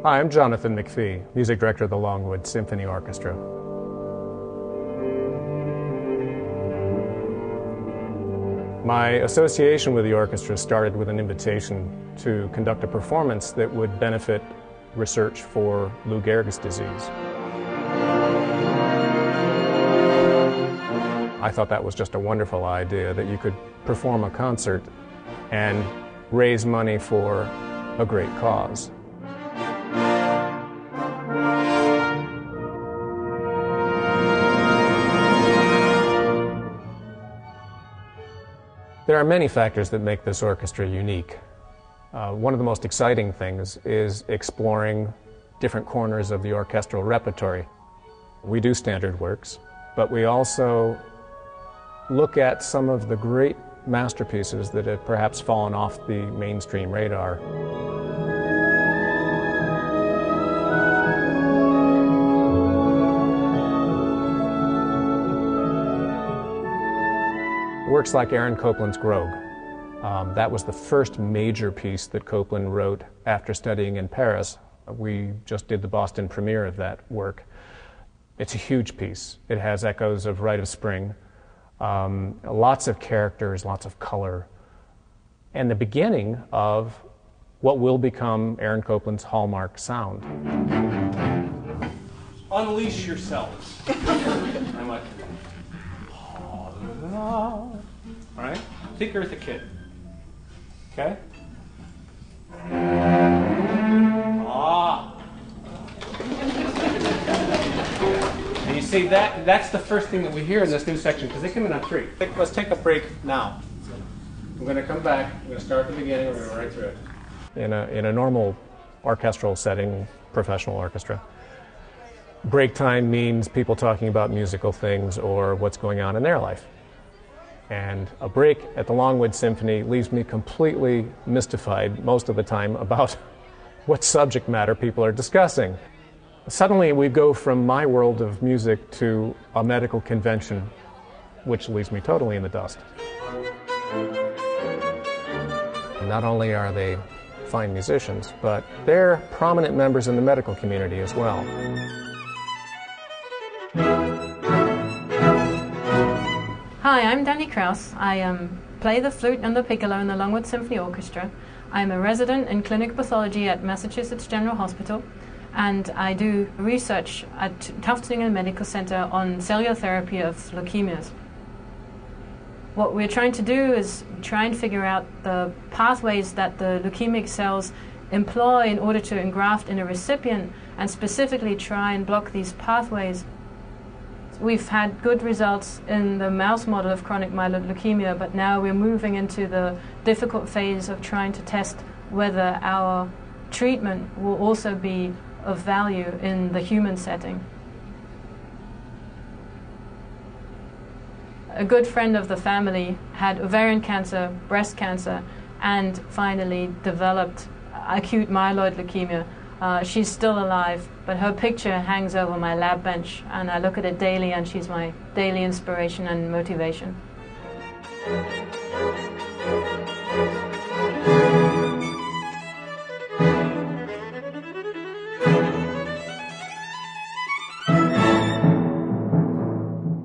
Hi, I'm Jonathan McPhee, Music Director of the Longwood Symphony Orchestra. My association with the orchestra started with an invitation to conduct a performance that would benefit research for Lou Gehrig's disease. I thought that was just a wonderful idea, that you could perform a concert and raise money for a great cause. There are many factors that make this orchestra unique. One of the most exciting things is exploring different corners of the orchestral repertory. We do standard works, but we also look at some of the great masterpieces that have perhaps fallen off the mainstream radar. Works like Aaron Copland's Grogue. That was the first major piece that Copland wrote after studying in Paris. We just did the Boston premiere of that work. It's a huge piece. It has echoes of Rite of Spring, lots of characters, lots of color, and the beginning of what will become Aaron Copland's hallmark sound. Unleash yourselves. I'm like, all right? Think Eartha Kitt. Okay? And you see that's the first thing that we hear in this new section, because they come in on three. Let's take a break now. I'm going to come back. I'm going to start at the beginning. We're going to go right through it. In a normal orchestral setting, professional orchestra, break time means people talking about musical things or what's going on in their life. And a break at the Longwood Symphony leaves me completely mystified most of the time about what subject matter people are discussing. Suddenly we go from my world of music to a medical convention, which leaves me totally in the dust. Not only are they fine musicians, but they're prominent members in the medical community as well. Hi, I'm Danny Kraus. I play the flute and the piccolo in the Longwood Symphony Orchestra. I'm a resident in clinical pathology at Massachusetts General Hospital, and I do research at Tufts New England Medical Center on cellular therapy of leukemias. What we're trying to do is try and figure out the pathways that the leukemic cells employ in order to engraft in a recipient, and specifically try and block these pathways. We've had good results in the mouse model of chronic myeloid leukemia, but now we're moving into the difficult phase of trying to test whether our treatment will also be of value in the human setting. A good friend of the family had ovarian cancer, breast cancer, and finally developed acute myeloid leukemia. She's still alive, but her picture hangs over my lab bench, and I look at it daily, and she's my daily inspiration and motivation.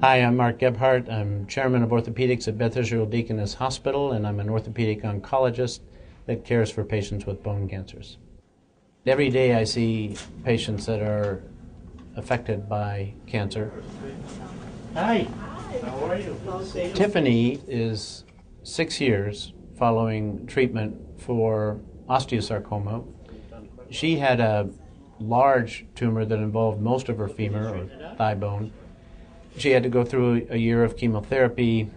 Hi, I'm Mark Gebhardt. I'm chairman of orthopedics at Beth Israel Deaconess Hospital, and I'm an orthopedic oncologist that cares for patients with bone cancers. Every day I see patients that are affected by cancer. Hi. How are you? Tiffany is 6 years following treatment for osteosarcoma. She had a large tumor that involved most of her femur or thigh bone. She had to go through a year of chemotherapy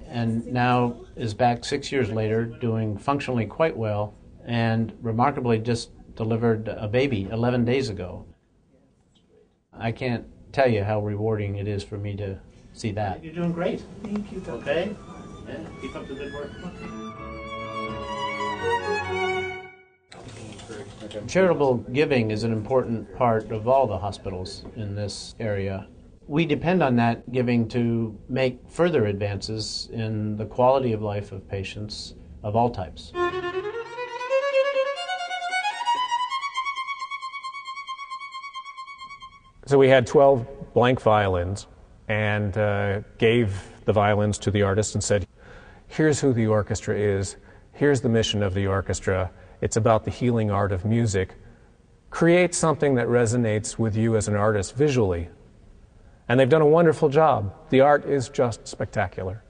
and now is back 6 years later doing functionally quite well, and remarkably just delivered a baby 11 days ago. I can't tell you how rewarding it is for me to see that. You're doing great. Thank you. Okay? Yeah, keep up the good work. Charitable giving is an important part of all the hospitals in this area. We depend on that giving to make further advances in the quality of life of patients of all types. So we had 12 blank violins and gave the violins to the artist and said, here's who the orchestra is, here's the mission of the orchestra, it's about the healing art of music. Create something that resonates with you as an artist visually. And they've done a wonderful job. The art is just spectacular.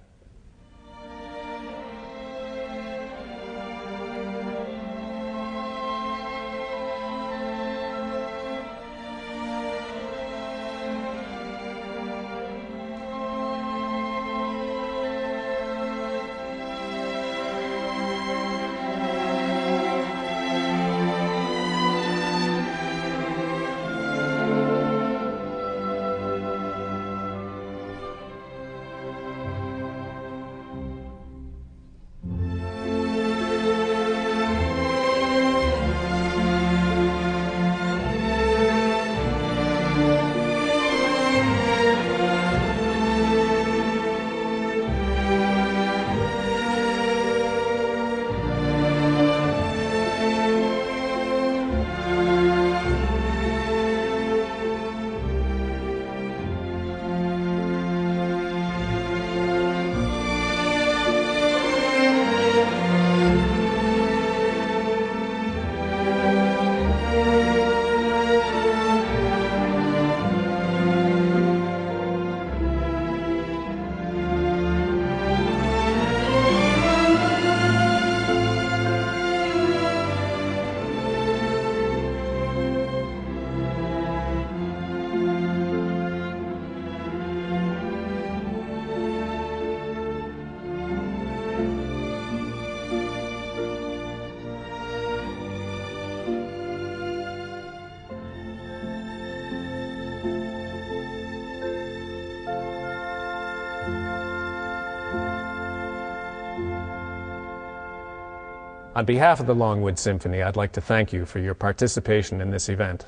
On behalf of the Longwood Symphony, I'd like to thank you for your participation in this event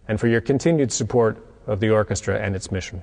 and for your continued support of the orchestra and its mission.